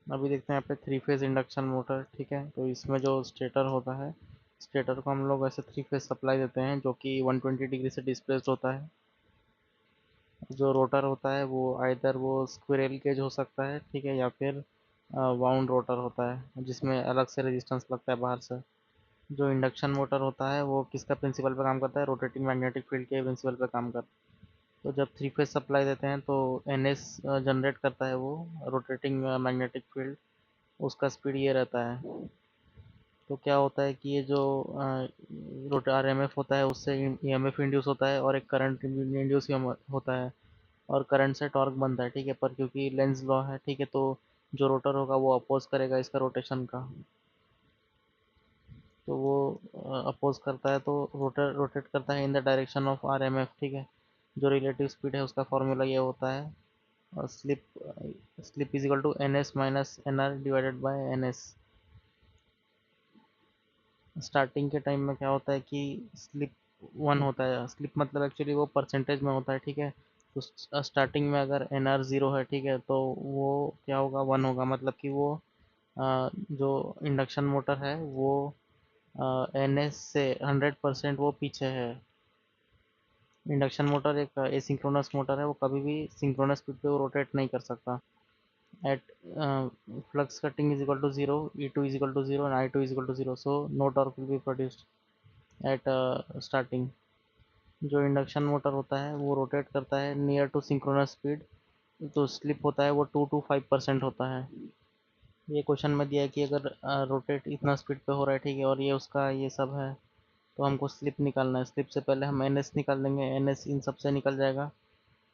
अभी देखते हैं यहाँ पे थ्री फेज इंडक्शन मोटर। ठीक है, तो इसमें जो स्टेटर होता है, स्टेटर को हम लोग ऐसे थ्री फेज सप्लाई देते हैं जो कि 120 डिग्री से डिस्प्लेस्ड होता है। जो रोटर होता है वो आइदर वो स्क्विरल केज हो सकता है, ठीक है, या फिर वाउंड रोटर होता है जिसमें अलग से रेजिस्टेंस लगता है बाहर से। जो इंडक्शन मोटर होता है वो किसका प्रिंसिपल पे काम करता है, रोटेटिंग मैग्नेटिक फील्ड के प्रिंसिपल पे काम करता है। तो जब थ्री फेज सप्लाई देते हैं तो एनएस जनरेट करता है वो रोटेटिंग मैग्नेटिक फील्ड, उसका स्पीड ये रहता है। तो क्या होता है कि ये जो रोट आरएमएफ होता है उससे ईएमएफ इंड्यूस होता है और एक करंट इंड्यूस होता है, और करंट से टॉर्क बनता है। ठीक है, पर क्योंकि लेंज लॉ है, ठीक है, तो जो रोटर होगा वो अपोज करेगा इसका रोटेशन का। तो वो अपोज करता है तो रोटर रोटेट करता है in the direction of RMF. ठीक है, जो रिलेटिव स्पीड है उसका फॉर्मूला ये होता है, और slip slip is equal to N S minus N R divided by N S. Starting के टाइम में क्या होता है कि स्लिप वन होता है। स्लिप मतलब एक्चुअली वो परसेंटेज में होता है। ठीक है, तो स्टार्टिंग में अगर एन आर ज़ीरो है, ठीक है, तो वो क्या होगा, वन होगा। मतलब कि वो जो इंडक्शन मोटर है वो एन एस से 100% वो पीछे है। इंडक्शन मोटर एक एसिंक्रोनस मोटर है, वो कभी भी सिंक्रोनस स्पीड पे वो रोटेट नहीं कर सकता। At flux cutting is equal to zero, E two is equal to zero and I two is equal to zero, so no torque will be produced at starting. जो induction motor होता है वो rotate करता है near to synchronous speed, तो slip होता है वो 2 to 5% होता है। ये क्वेश्चन में दिया है कि अगर रोटेट इतना स्पीड पे हो रहा है, ठीक है, और ये उसका ये सब है, तो हमको स्लिप निकालना है। स्लिप से पहले हम एन एस निकाल देंगे, एन एस इन सब से निकल जाएगा।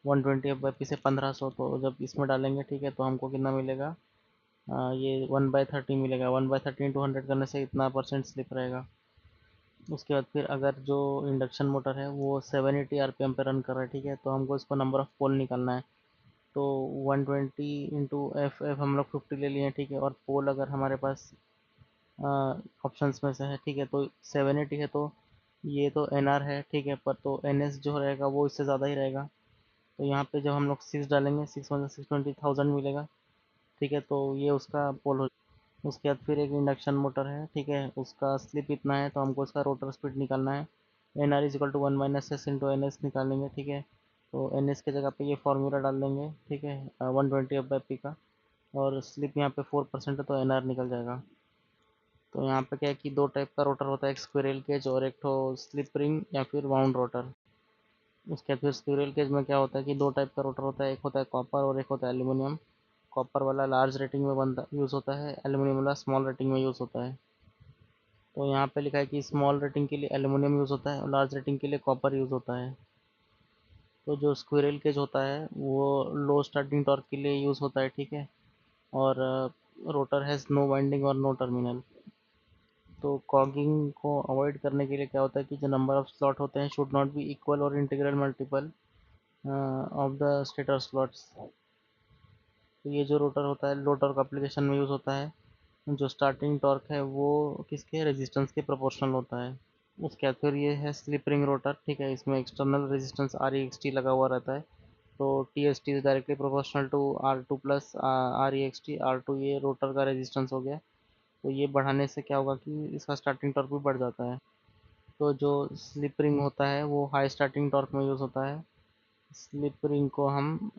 120 एफ से 1500, तो जब इसमें डालेंगे, ठीक है, तो हमको कितना मिलेगा, ये 1/30 मिलेगा। 1/30 इंटू 100 करने से इतना परसेंट स्लिप रहेगा। उसके बाद फिर अगर जो इंडक्शन मोटर है वो 780 आरपीएम पे रन कर रहा है, ठीक है, तो हमको इसको नंबर ऑफ पोल निकालना है। तो 120 इंटू एफ एफ हम लोग 50 ले लिए हैं, ठीक है, और पोल अगर हमारे पास ऑप्शंस में से है, ठीक है, तो 780 है, तो ये तो एन आर है, ठीक है, पर तो एन एस जो रहेगा वो इससे ज़्यादा ही रहेगा। तो यहाँ पे जब हम लोग 6 डालेंगे, 6 मतलब 620,000 मिलेगा। ठीक है, तो ये उसका पोल हो। उसके बाद फिर एक इंडक्शन मोटर है, ठीक है, उसका स्लिप इतना है, तो हमको इसका रोटर स्पीड निकालना है। N R is equal to 1 - s into N S निकालेंगे, ठीक है। तो एन एस की जगह पे ये फार्मूला डाल देंगे, ठीक है, 120 f/p का, और स्लिप यहाँ पे 4% है तो एन आर निकल जाएगा। तो यहाँ पे क्या है कि दो टाइप का रोटर होता है, एक स्क्विरल केज और एक तो स्लिप रिंग या फिर वाउंड रोटर। उसके बाद फिर स्क्विरल केज में क्या होता है कि दो टाइप का रोटर होता है, एक होता है कॉपर और एक होता है एल्यूमिनियम। कॉपर वाला लार्ज रेटिंग में बनता यूज़ होता है, एल्यूमिनियम वाला स्मॉल रेटिंग में यूज़ होता है। तो यहाँ पे लिखा है कि स्मॉल रेटिंग के लिए एल्यूमिनियम यूज़ होता है और लार्ज रेटिंग के लिए कॉपर यूज़ होता है। तो जो स्क्विरल केज होता है वो लो स्टार्टिंग टॉर्क के लिए यूज़ होता है, ठीक है, और रोटर हैज़ नो वाइंडिंग और नो टर्मिनल। तो कॉगिंग को अवॉइड करने के लिए क्या होता है कि जो नंबर ऑफ स्लॉट होते हैं शुड नॉट बी इक्वल और integral multiple of the stator slots. तो ये जो रोटर होता है लो टॉर्क एप्लीकेशन में यूज़ होता है। जो स्टार्टिंग टॉर्क है वो किसके रेजिस्टेंस के प्रोपोर्शनल होता है। उसके बाद फिर ये है स्लिप रिंग रोटर, ठीक है, इसमें external resistance R E X T लगा हुआ रहता है। तो T S T is directly proportional to R two plus R E X T. R two ये रोटर का रेजिस्टेंस हो गया। तो ये बढ़ाने से क्या होगा कि इसका स्टार्टिंग टॉर्क भी बढ़ जाता है। तो जो स्लिप रिंग होता है वो हाई स्टार्टिंग टॉर्क में यूज़ होता है। स्लिप रिंग को हम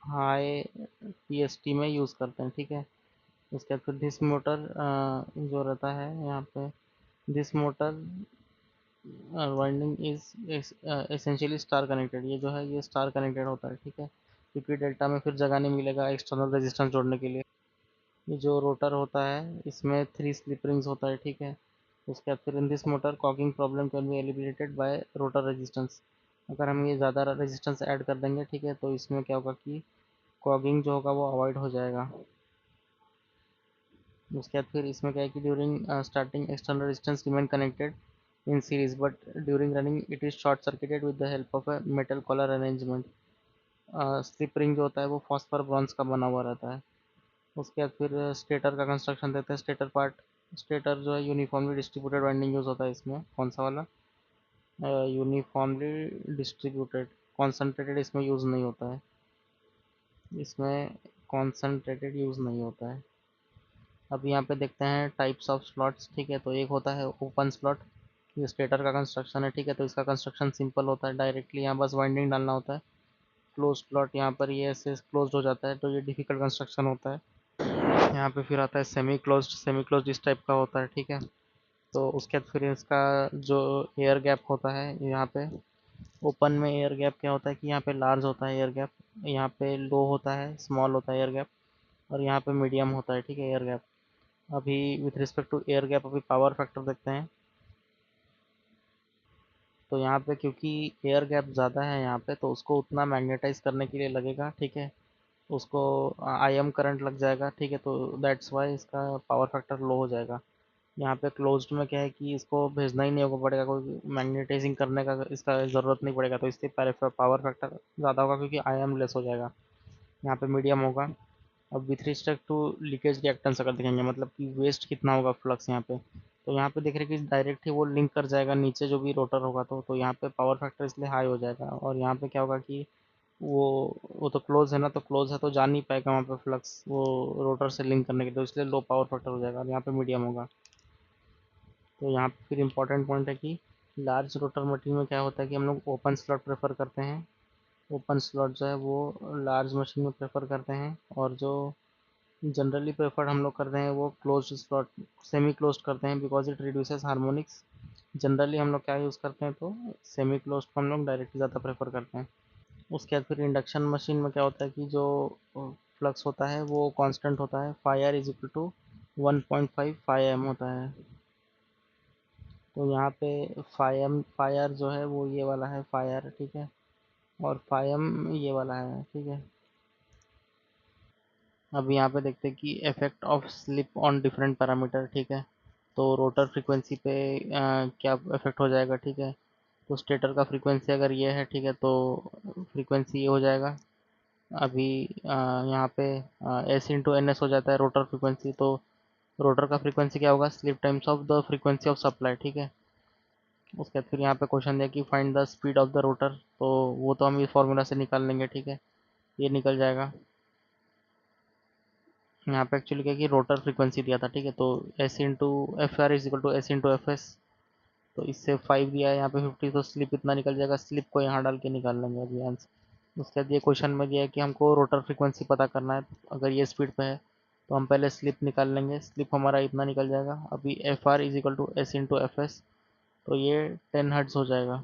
हाई टी एस टी में यूज़ करते हैं, ठीक है। उसके बाद फिर दिस मोटर जो रहता है यहाँ पे, this motor winding is essentially star connected. ये जो है ये स्टार कनेक्टेड होता है, ठीक है, क्योंकि डेल्टा में फिर जगह नहीं मिलेगा एक्सटर्नल रेजिस्टेंस जोड़ने के लिए। ये जो रोटर होता है इसमें 3 स्लिप रिंग्स होता है, ठीक है। उसके बाद फिर in this motor cogging problem can be eliminated bye rotor resistance. अगर हम ये ज़्यादा रेजिस्टेंस ऐड कर देंगे, ठीक है, तो इसमें क्या होगा कि कॉगिंग जो होगा वो अवॉइड हो जाएगा। उसके बाद फिर इसमें क्या है कि during starting external resistance remain connected in series, but during running it is short circuited with the help of a metal collar arrangement. Slip ring जो होता है वो फॉस्फर ब्रॉन्ज का बना हुआ रहता है। उसके बाद फिर स्टेटर का कंस्ट्रक्शन देते हैं। स्टेटर पार्ट, स्टेटर जो है यूनिफॉर्मली डिस्ट्रीब्यूटेड वाइंडिंग यूज़ होता है इसमें। कौन सा वाला, यूनिफॉर्मली डिस्ट्रीब्यूटेड। कॉन्सनट्रेटेड इसमें यूज़ नहीं होता है, इसमें कॉन्सनट्रेटेड यूज़ नहीं होता है। अब यहाँ पे देखते हैं टाइप्स ऑफ स्लॉट्स, ठीक है। तो एक होता है ओपन स्लॉट, ये स्टेटर का कंस्ट्रक्शन है, ठीक है। तो इसका कंस्ट्रक्शन सिंपल होता है, डायरेक्टली यहाँ बस वाइंडिंग डालना होता है। क्लोज स्लॉट, यहाँ पर ये ऐसे क्लोज हो जाता है, तो ये डिफिकल्ट कंस्ट्रक्शन होता है। यहाँ पे फिर आता है सेमी क्लोज्ड, सेमी क्लोज्ड इस टाइप का होता है, ठीक है। तो उसके बाद फिर इसका जो एयर गैप होता है यहाँ पे, ओपन में एयर गैप क्या होता है कि यहाँ पे लार्ज होता है एयर गैप, यहाँ पे लो होता है, स्मॉल होता है एयर गैप, और यहाँ पे मीडियम होता है, ठीक है, एयर गैप। अभी with respect to air gap अभी पावर फैक्टर देखते हैं। तो यहाँ पे क्योंकि एयर गैप ज़्यादा है यहाँ पे, तो उसको उतना मैग्नेटाइज करने के लिए लगेगा, ठीक है। उसको IM करंट लग जाएगा, ठीक है। तो दैट्स वाई इसका पावर फैक्टर लो हो जाएगा। यहाँ पे क्लोज्ड में क्या है कि इसको भेजना ही नहीं होगा पड़ेगा, कोई मैग्नेटाइजिंग करने का इसका ज़रूरत नहीं पड़ेगा, तो इसलिए पावर फैक्टर ज़्यादा होगा क्योंकि IM लेस हो जाएगा। यहाँ पे मीडियम होगा। अब with respect to leakage reactance अगर देखेंगे, मतलब कि वेस्ट कितना होगा फ्लक्स यहाँ पे, तो यहाँ पे देख रहे हैं कि डायरेक्ट ही वो लिंक कर जाएगा नीचे जो भी रोटर होगा, तो यहाँ पे पावर फैक्टर इसलिए हाई हो जाएगा। और यहाँ पे क्या होगा कि वो वो तो क्लोज है ना, तो क्लोज है तो जा नहीं पाएगा वहाँ पे फ्लक्स वो रोटर से लिंक करने के, तो इसलिए लो पावर फैक्टर हो जाएगा, और यहाँ पे मीडियम होगा। तो यहाँ पे फिर इंपॉर्टेंट पॉइंट है कि लार्ज रोटर मशीन में क्या होता है कि हम लोग ओपन स्लॉट प्रेफर करते हैं। ओपन स्लॉट जो है वो लार्ज मशीन में प्रेफर करते हैं, और जो जनरली प्रेफर्ड हम लोग करते हैं वो क्लोज स्लॉट, सेमी क्लोज करते हैं, because it reduces harmonics. Generally हम लोग क्या यूज़ करते हैं, तो सेमी क्लोज को हम लोग डायरेक्टली ज़्यादा प्रेफर करते हैं। उसके बाद फिर इंडक्शन मशीन में क्या होता है कि जो फ्लक्स होता है वो कांस्टेंट होता है, phi R is equal to 1.5 phi M होता है। तो यहाँ पे फाई आर जो है वो ये वाला है फाई आर, ठीक है, और फाई एम ये वाला है, ठीक है। अब यहाँ पे देखते हैं कि effect of slip on different parameter, ठीक है। तो रोटर फ्रीक्वेंसी पे क्या इफेक्ट हो जाएगा, ठीक है। तो स्टेटर का फ्रीक्वेंसी अगर ये है, ठीक है, तो फ्रीक्वेंसी ये हो जाएगा। अभी यहाँ पे एस इंटू एन एस हो जाता है रोटर फ्रीक्वेंसी, तो रोटर का फ्रीक्वेंसी क्या होगा, slip times of the frequency of supply, ठीक है। उसके बाद फिर यहाँ पे क्वेश्चन दिया कि find the speed of the rotor, तो वो तो हम इस फॉर्मूला से निकाल लेंगे, ठीक है, ये निकल जाएगा। यहाँ पे एक्चुअली क्या कि रोटर फ्रीक्वेंसी दिया था, ठीक है, तो S into F R is equal to S into F S. तो इससे 5 दिया है, यहाँ पे 50, तो स्लिप इतना निकल जाएगा, स्लिप को यहाँ डाल के निकाल लेंगे अभी आंसर। उसके बाद ये क्वेश्चन में दिया है कि हमको रोटर फ्रीक्वेंसी पता करना है, अगर ये स्पीड पे है तो हम पहले स्लिप निकाल लेंगे, स्लिप हमारा इतना निकल जाएगा। अभी F R is equal to S into F S, तो ये 10 हर्ट्ज हो जाएगा।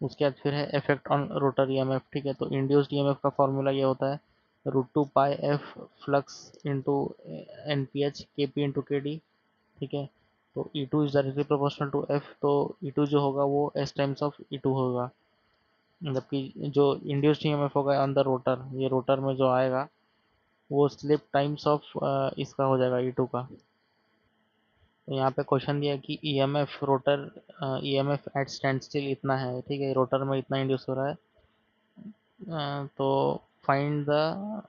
उसके बाद फिर है इफेक्ट ऑन रोटर ईएमएफ, ठीक है। तो इंड्यूस्ड ईएमएफ का फॉर्मूला ये होता है √2 π f flux into N P H K P into K D, ठीक है। तो E two is directly proportional to F, तो ई टू जो होगा वो S times of E two होगा, मतलब कि जो इंड्यूस्ड ईएमएफ होगा ऑन द रोटर, ये रोटर में जो आएगा वो स्लिप टाइम्स ऑफ इसका हो जाएगा ई टू का। तो यहाँ पे क्वेश्चन दिया है कि EMF rotor, EMF at standstill इतना है, ठीक है, रोटर में इतना इंड्यूस हो रहा है। तो फाइंड द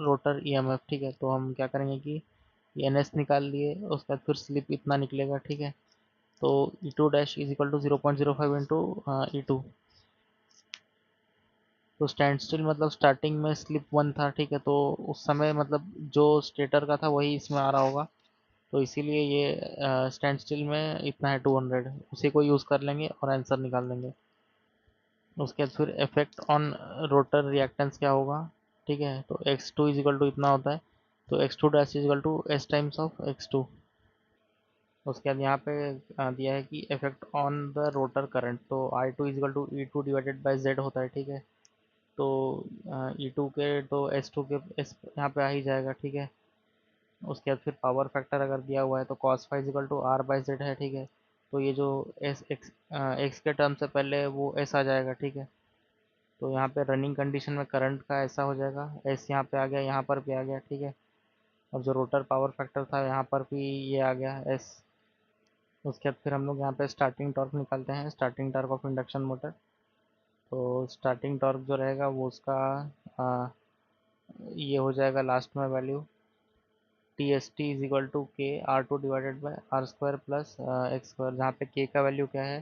रोटर ईएमएफ, ठीक है। तो हम क्या करेंगे कि एन एस निकाल लिए, उसके बाद फिर स्लिप इतना निकलेगा, ठीक है। तो E two dash is equal to 0.05 into E two. तो स्टैंड स्टिल मतलब स्टार्टिंग में स्लिप 1 था, ठीक है, तो उस समय मतलब जो स्टेटर का था वही इसमें आ रहा होगा, तो इसीलिए ये स्टैंड स्टिल में इतना है 200, उसी को यूज़ कर लेंगे और आंसर निकाल देंगे। उसके बाद फिर इफेक्ट ऑन रोटर रिएक्टेंस क्या होगा, ठीक है। तो x2 इज इक्वल टू इतना होता है, तो x2 dash is equal to S times of x2। उसके बाद यहाँ पे दिया है कि effect on the rotor current, तो I2 is equal to E two divided by Z होता है, ठीक है। तो ई टू के तो एस टू के एस यहाँ पे आ ही जाएगा, ठीक है। उसके बाद फिर पावर फैक्टर अगर दिया हुआ है तो cos phi equal to R by Z है, ठीक है। तो ये जो एस एक्स एक्स के टर्म से पहले वो एस आ जाएगा, ठीक है। तो यहाँ पे रनिंग कंडीशन में करंट का ऐसा हो जाएगा, एस यहाँ पे आ गया, यहाँ पर भी आ गया, ठीक है। और जो रोटर पावर फैक्टर था यहाँ पर भी ये आ गया एस। उसके बाद फिर हम लोग यहाँ पे स्टार्टिंग टॉर्क निकालते हैं, starting torque of induction motor. तो स्टार्टिंग टॉर्क जो रहेगा वो उसका आ, ये हो जाएगा लास्ट में value T S T is equal to K R two divided by R square plus X square, जहाँ पे के का वैल्यू क्या है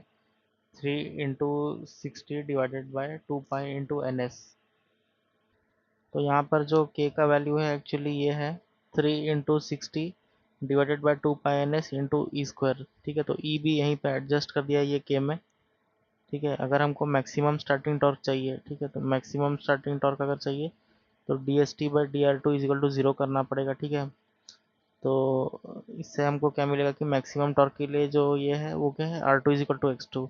3 into 60 divided by 2 pi into N S. तो यहाँ पर जो k का वैल्यू है एक्चुअली ये है 3 × 60 divided by 2 π n s into E square. ठीक है, तो ई भी यहीं पे एडजस्ट कर दिया ये k में। ठीक है, अगर हमको मैक्सिमम स्टार्टिंग टॉर्क चाहिए, ठीक है, तो मैक्सिमम स्टार्टिंग टॉर्क अगर चाहिए तो D S T by D R two is equal to zero करना पड़ेगा। ठीक है, तो इससे हमको क्या मिलेगा कि मैक्सिमम टॉर्क के लिए जो ये है वो क्या है R two is equal to X two.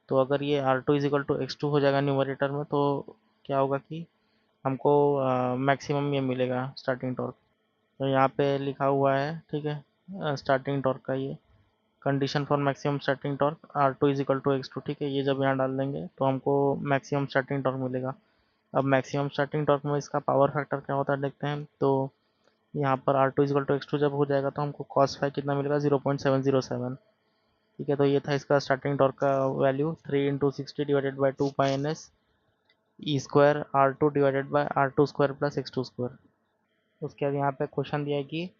तो अगर ये R two is equal to X two हो जाएगा न्यूमरेटर में तो क्या होगा कि हमको मैक्सिमम ये मिलेगा स्टार्टिंग टॉर्क। तो यहाँ पे लिखा हुआ है, ठीक है, स्टार्टिंग टॉर्क का ये condition for maximum starting torque R two is equal to X two. ठीक है, ये जब यहाँ डाल देंगे तो हमको मैक्सिमम स्टार्टिंग टॉर्क मिलेगा। अब मैक्सिमम स्टार्टिंग टॉर्क में इसका पावर फैक्टर क्या होता है देखते हैं। तो यहाँ पर R two is equal to X two जब हो जाएगा तो हमको कॉस फाई कितना मिलेगा 0.707। ठीक है, तो ये था इसका स्टार्टिंग टॉर्क का value 3 × 60 divided by 2 π n s E square R two divided by R two square plus X two square. उसके बाद यहाँ पे क्वेश्चन दिया है कि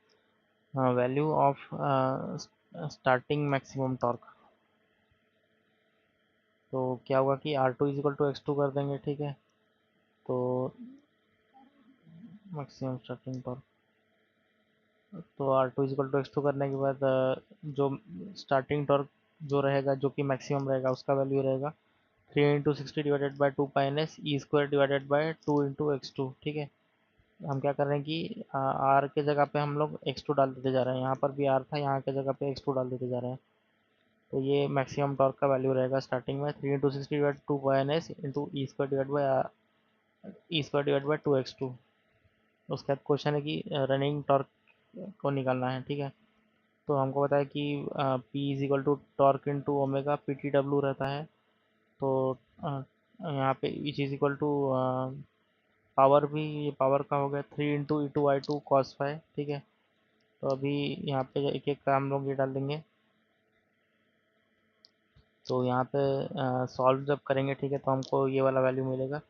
value of starting maximum torque. तो क्या होगा कि R two is equal to X two कर देंगे। ठीक है, तो मैक्सिमम स्टार्टिंग टॉर्क, तो R two is equal to X two करने के बाद जो स्टार्टिंग टॉर्क जो रहेगा जो कि मैक्सिमम रहेगा उसका वैल्यू रहेगा 3 × 60 divided by 2 π n s E square divided by 2 × x2। ठीक है, हम क्या कर रहे हैं कि आर के जगह पे हम लोग एक्स टू डाल देते जा रहे हैं। यहाँ पर भी आर था, यहाँ के जगह पे एक्स टू डाल देते जा रहे हैं। तो ये मैक्सिमम टॉर्क का वैल्यू रहेगा स्टार्टिंग में 3 × 60 divide 2 π n s into E square divide by 2 x2। उसके बाद क्वेश्चन है कि रनिंग टॉर्क को निकालना है। ठीक है, तो हमको पता है कि P is equal to torque into omega P T W रहता है। तो यहाँ पे each is equal to power भी, ये पावर का हो गया 3 × E2 I2 cos फाई। ठीक है, तो अभी यहाँ पे एक एक का हम लोग ये डाल देंगे। तो यहाँ पे सॉल्व जब करेंगे, ठीक है, तो हमको ये वाला वैल्यू मिलेगा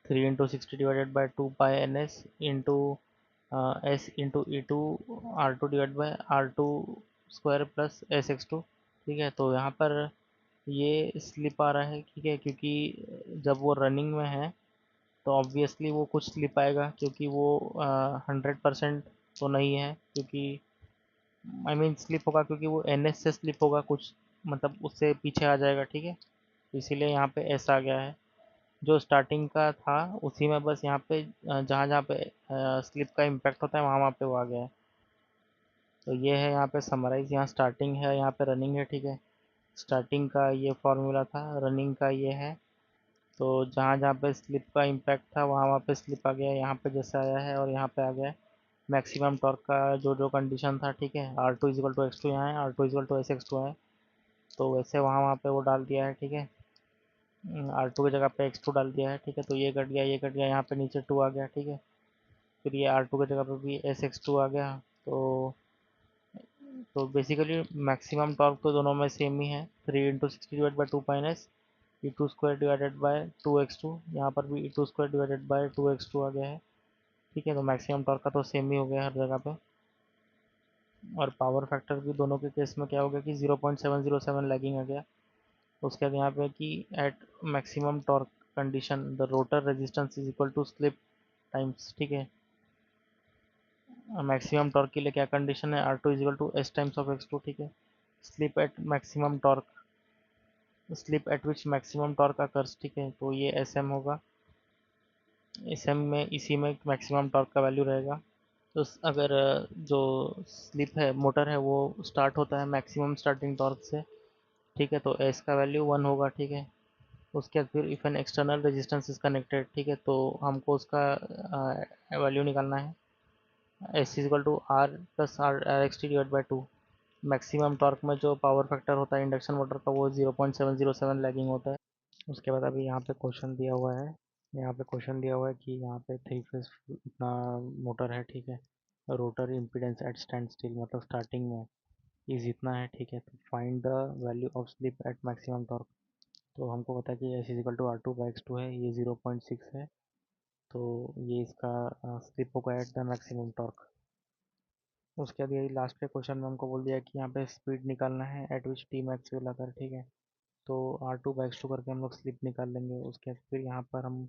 3 × 60 divided by 2 π n s into S into E two R two divide by R two square plus S X two. ठीक है, तो यहाँ पर ये स्लिप आ रहा है। ठीक है, क्योंकि जब वो रनिंग में है तो ऑब्वियसली वो कुछ स्लिप आएगा क्योंकि वो 100% तो नहीं है, क्योंकि आई मीन स्लिप होगा क्योंकि वो एन एस से स्लिप होगा कुछ, मतलब उससे पीछे आ जाएगा। ठीक है, तो इसीलिए यहाँ पे एस आ गया है। जो स्टार्टिंग का था उसी में बस यहाँ पे जहाँ जहाँ पे स्लिप का इम्पैक्ट होता है वहाँ वहाँ पे वो आ गया है। तो ये है यहाँ पे समराइज, यहाँ स्टार्टिंग है, यहाँ पे रनिंग है। ठीक है, स्टार्टिंग का ये फॉर्मूला था, रनिंग का ये है। तो जहाँ जहाँ पे स्लिप का इम्पैक्ट था वहाँ वहाँ पे स्लिप आ गया है, यहाँ पे जैसे आया है और यहाँ पे आ गया है। मैक्सिमम टॉर्क का जो जो कंडीशन था, ठीक है, R two is equal to X two यहाँ है, R two is equal to S X two है, तो वैसे वहाँ वहाँ पे वो डाल दिया है। ठीक है, आर टू की जगह पे एक्स टू डाल दिया है। ठीक है, तो ये कट गया, ये कट गया, यहाँ पे नीचे टू आ गया। ठीक है, फिर ये आर टू की जगह पे भी एस एक्स टू आ गया। तो बेसिकली मैक्सिमम टॉर्क तो दोनों में सेम ही है, 3 × 60 divide by 2 π n s E two square divided by 2 x2। यहाँ पर भी E two square divided by 2 x2 आ गया है। ठीक है, तो मैक्सिमम टॉर्क का तो सेम ही हो गया हर जगह पे। और पावर फैक्टर भी दोनों के केस में क्या हो गया कि 0.707 लैगिंग आ गया। उसके बाद यहाँ पे कि at maximum torque condition the rotor resistance is equal to slip times. ठीक है, मैक्सिमम टॉर्क के लिए क्या कंडीशन है, R two is equal to S times of X two. ठीक है, slip at maximum torque, slip at which maximum torque occurs. ठीक है, तो ये एस एम होगा, एस एम में इसी में मैक्सिमम टॉर्क का वैल्यू रहेगा। तो अगर जो स्लिप है मोटर है वो स्टार्ट होता है मैक्सिमम स्टार्टिंग टॉर्क से। ठीक है, तो एस का वैल्यू 1 होगा। ठीक है, उसके बाद फिर if an external resistance is connected, ठीक है, तो हमको उसका वैल्यू निकालना है, S is equal to R plus R R X T divide by two. Maximum torque में जो पावर फैक्टर होता है इंडक्शन मोटर का वो 0.707 लैगिंग होता है। उसके बाद अभी यहाँ पे क्वेश्चन दिया हुआ है, यहाँ पे क्वेश्चन दिया हुआ है कि यहाँ पे थ्री फेज इतना मोटर है। ठीक है, rotor impedance at stand still, मतलब स्टार्टिंग में इज इतना है। ठीक है, तो find the value of slip at maximum torque. तो हमको पता है कि S is equal to R two by X two है, ये 0.6 है, तो ये इसका स्लिप होगा एट द मैक्सिमम टॉर्क। उसके बाद यही लास्ट के क्वेश्चन में हमको बोल दिया कि यहाँ पे स्पीड निकालना है at which T max will occur. ठीक है, तो R two by X two करके हम लोग स्लिप निकाल लेंगे। उसके बाद फिर यहाँ पर हम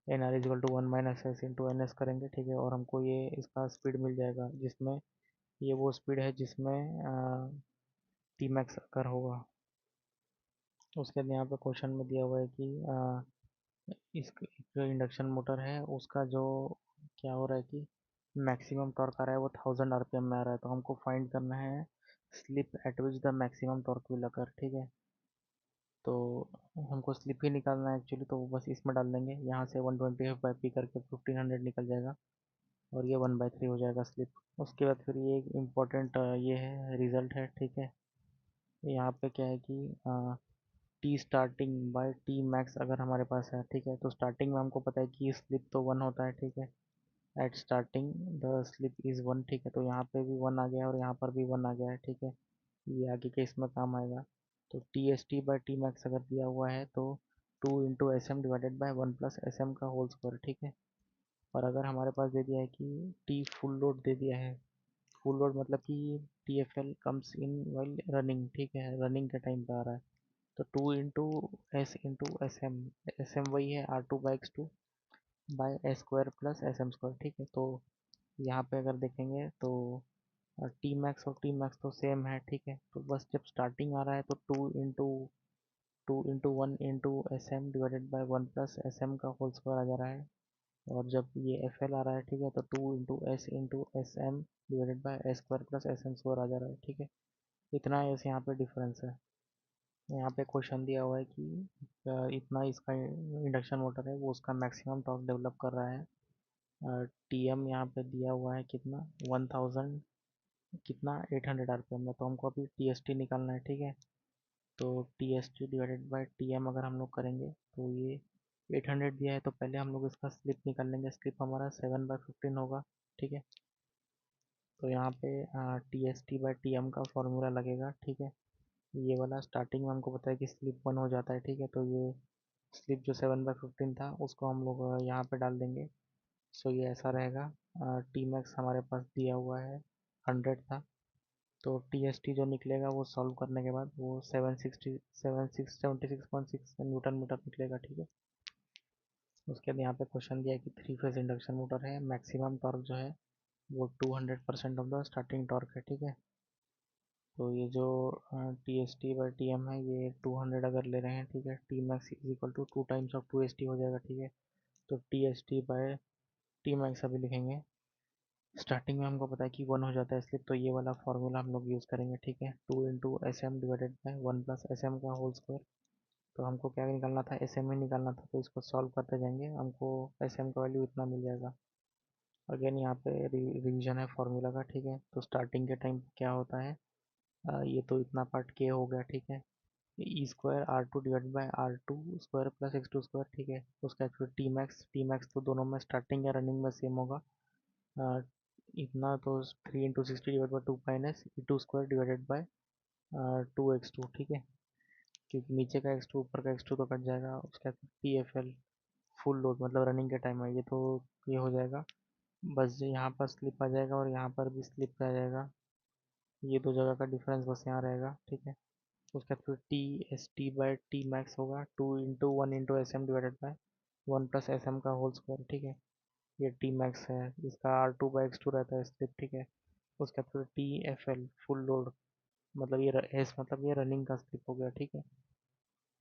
N R is equal to 1 - s into N S करेंगे, ठीक है, और हमको ये इसका स्पीड मिल जाएगा, जिसमें ये वो स्पीड है जिसमें टी मैक्स अकर होगा। उसके बाद यहाँ पे क्वेश्चन में दिया हुआ है कि इस जो इंडक्शन मोटर है उसका जो क्या हो रहा है कि मैक्सिमम टॉर्क आ रहा है वो 1000 आरपीएम में आ रहा है, तो हमको फाइंड करना है slip at which the maximum torque will occur, ठीक है। तो हमको स्लिप ही निकालना है एक्चुअली, तो बस इसमें डाल देंगे, यहाँ से 120/p करके 1500 निकल जाएगा, और ये 1/3 हो जाएगा स्लिप। उसके बाद फिर ये एक इम्पोर्टेंट ये है रिजल्ट है, ठीक है। यहाँ पे क्या है कि T starting by T max अगर हमारे पास है, ठीक है, तो स्टार्टिंग में हमको पता है कि स्लिप तो 1 होता है, ठीक है। At starting the slip is 1, ठीक है, तो यहाँ पे भी 1 आ गया और यहाँ पर भी 1 आ गया है, ठीक है। ये आगे के इसमें काम आएगा। तो T S T by T max अगर दिया हुआ है तो 2 × SM डिवाइडेड बाय 1 + SM का होल स्क्वायर, ठीक है। और अगर हमारे पास दे दिया है कि टी फुल लोड दे दिया है, फुल लोड मतलब कि T F L comes in while running, ठीक है, रनिंग के टाइम पे आ रहा है, तो 2 × S × SM, एस एम वही है R2/X2 बाय S² + SM², ठीक है। तो यहाँ पे अगर देखेंगे तो टी मैक्स और टी मैक्स तो सेम है, ठीक है, तो बस जब स्टार्टिंग आ रहा है तो 2 × 1 × SM डिवाइडेड बाय 1 + SM का होल स्क्वायर आ जा रहा है, और जब ये एफ एल आ रहा है, ठीक है, तो 2 × S × SM divided by S² + SM² आ जा रहा है, ठीक है। इतना इस यहाँ पे डिफरेंस है। यहाँ पे क्वेश्चन दिया हुआ है कि इतना इसका इंडक्शन मोटर है वो उसका मैक्सिमम टॉर्क डेवलप कर रहा है, टी एम यहाँ पे दिया हुआ है कितना 1000 कितना 800 आरपीएम में, तो हमको अभी टी एस टी निकालना है, ठीक है। तो T S T divided by T M अगर हम लोग करेंगे तो ये 800 दिया है, तो पहले हम लोग इसका स्लिप निकाल लेंगे, स्लिप हमारा 7/15 होगा, ठीक है। तो यहाँ पे T S T by T M का फॉर्मूला लगेगा, ठीक है। ये वाला स्टार्टिंग में हमको पता है कि स्लिप 1 हो जाता है, ठीक है, तो ये स्लिप जो 7/15 था उसको हम लोग यहाँ पे डाल देंगे। सो ये ऐसा रहेगा, टी मैक्स हमारे पास दिया हुआ है 100 था, तो टी एस टी जो निकलेगा वो सॉल्व करने के बाद वो 76 न्यूटन मीटर निकलेगा, ठीक है। उसके बाद यहाँ पे क्वेश्चन दिया है कि 3 फेज इंडक्शन मोटर है, मैक्सिमम टॉर्क जो है वो 200% ऑफ द स्टार्टिंग टॉर्क है, ठीक है। तो ये जो T S T by T M है ये 200 अगर ले रहे हैं, ठीक है, T max is equal to 2 × 2 S T हो जाएगा, ठीक है। तो T S T by T max अभी लिखेंगे, स्टार्टिंग में हमको पता है कि 1 हो जाता है स्लिप, तो ये वाला फार्मूला हम लोग यूज़ करेंगे, ठीक है, 2 × SM डिवाइडेड बाय 1 + SM का होल स्क्वायर। तो हमको क्या निकालना था, एस एम ही निकालना था, तो इसको सॉल्व करते जाएंगे, हमको एस एम का वैल्यू इतना मिल जाएगा। अगेन यहाँ पे रिवीजन है फार्मूला का, ठीक है। तो स्टार्टिंग के टाइम क्या होता है, ये तो इतना पार्ट के हो गया, ठीक है, E² R2 divide by R2² + X2², ठीक है। उसका फिर टी मैक्स तो दोनों में स्टार्टिंग या रनिंग में सेम होगा, अ, इतना तो 3 × 60 divide by 2 - E2² divided by 2x2, ठीक है, क्योंकि नीचे का x2 ऊपर का x2 तो कट जाएगा। उसके बाद T F L full load मतलब रनिंग के टाइम है, ये तो ये हो जाएगा, बस यहाँ पर स्लिप आ जाएगा और यहाँ पर भी स्लिप आ जाएगा, ये दो जगह का डिफरेंस बस यहाँ रहेगा, ठीक है। उसके बाद फिर T S T by T max होगा 2 × 1 × SM डिवाइडेड बाय 1 + SM का होल स्क्वायर, ठीक है। ये टी मैक्स है, इसका R2/X2 रहता है स्लिप, ठीक है। उसके बाद फिर T F L full load मतलब ये एस मतलब ये रनिंग का स्लिप हो गया, ठीक है,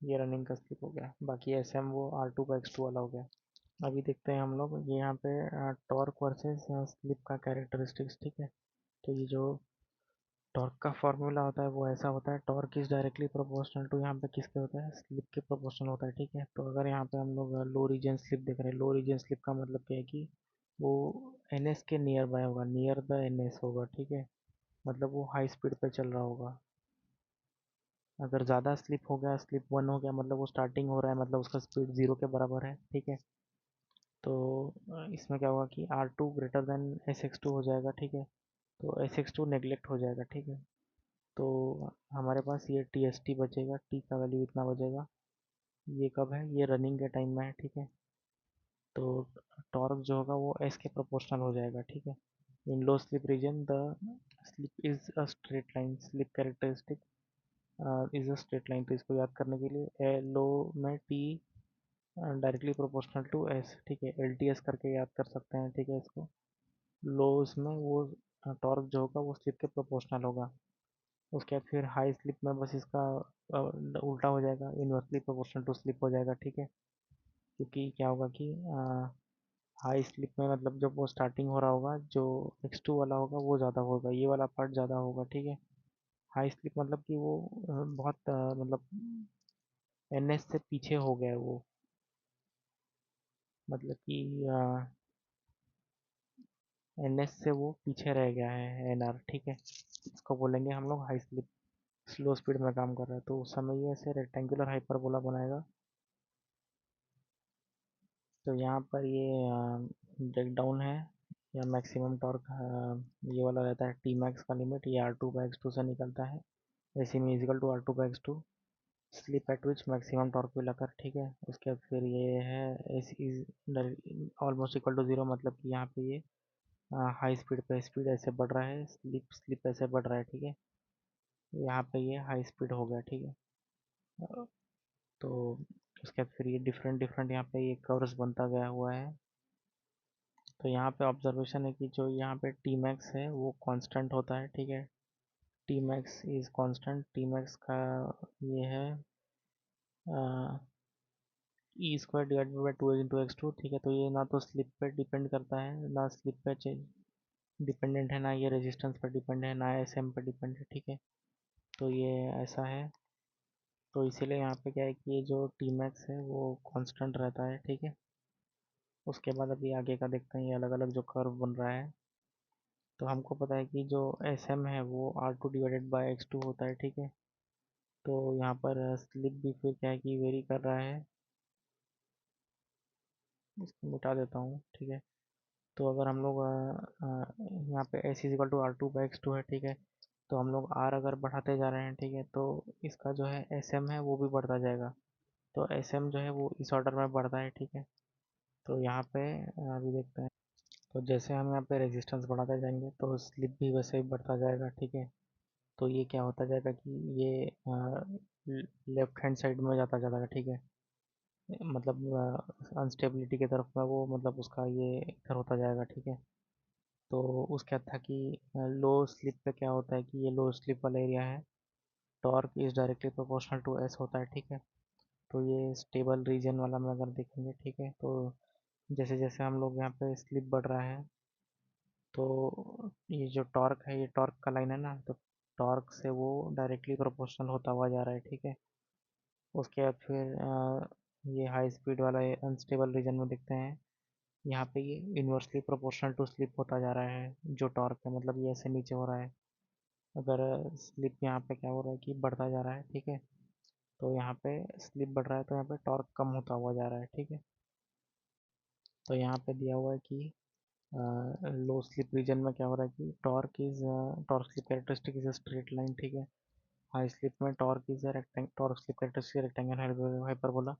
ये रनिंग का स्लिप हो गया, बाकी एस एम वो R2/X2 वाला हो गया। अभी देखते हैं हम लोग ये यहाँ पे टॉर्क वर्सेस स्लिप का कैरेक्टरिस्टिक्स, ठीक है। तो ये जो टॉर्क का फॉर्मूला होता है वो ऐसा होता है, torque is directly proportional to, यहाँ पे किसके होता है, स्लिप के प्रोपोर्शनल होता है, ठीक है। तो अगर यहाँ पे हम लोग लो रीजन स्लिप देख रहे हैं, लो रीजन स्लिप का मतलब क्या है कि वो एन एस के नियर बाय होगा, नियर द एन एस होगा, ठीक है, मतलब वो हाई स्पीड पे चल रहा होगा। अगर ज़्यादा स्लिप हो गया, स्लिप 1 हो गया, मतलब वो स्टार्टिंग हो रहा है, मतलब उसका स्पीड 0 के बराबर है, ठीक है। तो इसमें क्या होगा कि R2 ग्रेटर देन SX2 हो जाएगा, ठीक है, तो SX2 नेगलेक्ट हो जाएगा, ठीक है। तो हमारे पास ये टी एस टी बचेगा, टी का वैल्यू इतना बचेगा, ये कब है, ये रनिंग के टाइम में है, ठीक है। तो टॉर्क जो होगा वो एस के प्रोपोर्शनल हो जाएगा, ठीक है। In low slip region the slip is a straight line, slip characteristic is a straight line, तो इसको याद करने के लिए लो में T directly proportional to S, ठीक है, एल टी एस करके याद कर सकते हैं, ठीक है इसको। लो उसमें वो टॉर्क जो होगा वो स्लिप के प्रोपोर्शनल होगा। उसके बाद फिर हाई स्लिप में बस इसका उल्टा हो जाएगा, इन्वर्सली प्रोपोर्शनल टू स्लिप हो जाएगा, ठीक है। क्योंकि क्या होगा कि हाई स्लिप में मतलब जब वो स्टार्टिंग हो रहा होगा, जो x2 वाला होगा वो ज़्यादा होगा, ये वाला पार्ट ज़्यादा होगा, ठीक है। हाई स्लिप मतलब कि वो बहुत मतलब एनएस से पीछे हो गया है वो, मतलब कि एनएस से वो पीछे रह गया है एनआर, ठीक है। इसको बोलेंगे हम लोग हाई स्लिप, स्लो स्पीड में काम कर रहा है तो उस समय ये ऐसे रेक्टेंगुलर हाइपरबोला बनाएगा। तो यहाँ पर ये ब्रेक डाउन है या मैक्सिमम टॉर्क, ये वाला रहता है टी मैक्स का लिमिट, ये R two by X two से निकलता है, एसी में is equal to R two by X two, slip at which maximum torque will occur, ठीक है। उसके बाद फिर ये है S is almost equal to zero, मतलब कि यहाँ पे ये हाई स्पीड पे स्पीड ऐसे बढ़ रहा है, स्लिप स्लिप ऐसे बढ़ रहा है, ठीक है। यहाँ पे ये हाई स्पीड हो गया, ठीक है। तो उसके बाद फिर ये डिफरेंट डिफरेंट यहाँ पे ये कर्व्स बनता गया हुआ है। तो यहाँ पे ऑब्जर्वेशन है कि जो यहाँ पे टी मैक्स है वो कांस्टेंट होता है, ठीक है। T max is constant, T max का ये है E square divided by two into X two, ठीक है। तो ये ना तो स्लिप पे डिपेंड करता है, ना स्लिप पे डिपेंडेंट है, ना ये रेजिस्टेंस पर डिपेंड है, ना एस एम पर डिपेंड है, ठीक है। तो ये ऐसा है। तो इसीलिए यहाँ पे क्या है कि ये जो टी मैक्स है वो कांस्टेंट रहता है, ठीक है। उसके बाद अभी आगे का देखते हैं, ये अलग अलग जो कर्व बन रहा है। तो हमको पता है कि जो एस एम है वो R two divided by X two होता है, ठीक है। तो यहाँ पर स्लिप भी फिर क्या है कि वेरी कर रहा है, इसको मिटा देता हूँ, ठीक है। तो अगर हम लोग यहाँ पे S is equal to R two by X two है, ठीक है। तो हम लोग आर अगर बढ़ाते जा रहे हैं, ठीक है, तो इसका जो है एस एम है वो भी बढ़ता जाएगा। तो एस एम जो है वो इस ऑर्डर में बढ़ता है, ठीक है। तो यहाँ पे अभी देखते हैं। तो जैसे हम यहाँ पे रेजिस्टेंस बढ़ाते जाएंगे तो स्लिप भी वैसे ही बढ़ता जाएगा, ठीक है। तो ये क्या होता जाएगा कि ये लेफ्ट हैंड साइड में जाता जाएगा, ठीक है। मतलब अनस्टेबिलिटी की तरफ में वो मतलब उसका ये इधर होता जाएगा, ठीक है। तो उसका था कि लो स्लिप पे क्या होता है कि ये लो स्लिप वाला एरिया है, torque is directly proportional to S होता है, ठीक है। तो ये स्टेबल रीजन वाला में अगर देखेंगे, ठीक है, तो जैसे जैसे हम लोग यहाँ पे स्लिप बढ़ रहा है तो ये जो टॉर्क है ये टॉर्क का लाइन है ना, तो टॉर्क से वो डायरेक्टली प्रोपोर्शनल होता हुआ जा रहा है, ठीक है। उसके बाद फिर ये हाई स्पीड वाला ये अनस्टेबल रीजन में देखते हैं, यहाँ पे ये इन्वर्सली प्रोपोर्शनल टू स्लिप होता जा रहा है, जो टॉर्क है मतलब ये ऐसे नीचे हो रहा है। अगर स्लिप यहाँ पे क्या हो रहा है कि बढ़ता जा रहा है, ठीक है। तो यहाँ पे स्लिप बढ़ रहा है तो यहाँ पे टॉर्क कम होता हुआ जा रहा है, ठीक है। तो यहाँ पे दिया हुआ है कि लो स्लिप रीजन में क्या हो रहा है कि torque slip characteristic is a straight line, ठीक है। हाई स्लिप में torque is a rectangle torque slip characteristic rectangle hyperbola.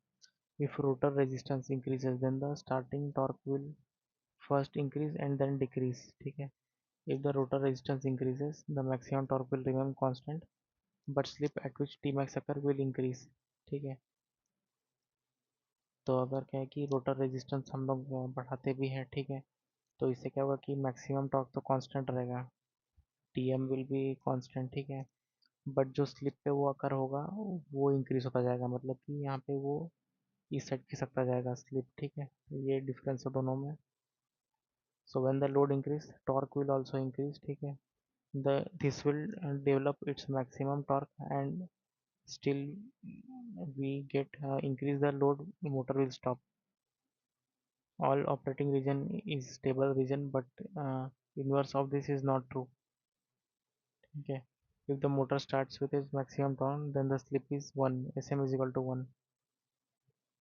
If rotor resistance increases, then the starting torque will first increase and then decrease, ठीक है। If the rotor resistance increases, the maximum torque will remain constant, but slip at which Tmax occur will increase, ठीक है। तो अगर क्या है कि rotor resistance हम लोग बढ़ाते भी हैं, ठीक है, तो इससे क्या होगा कि मैक्सिमम टॉर्क तो कांस्टेंट रहेगा, Tm विल बी कांस्टेंट, ठीक है। बट जो स्लिप पे वो अकर होगा वो इंक्रीज होता जाएगा, मतलब कि यहाँ पे वो इस साइड खिसकता जाएगा स्लिप, ठीक है। तो ये डिफरेंस है दोनों में। So when the load increase, torque will also increase, ठीक है। This will develop its maximum torque, and still we get increase the load, motor will stop. All operating region is stable region, but inverse of this is not true, ठीक है। If the motor starts with its maximum torque, then the slip is 1, Sm is equal to 1,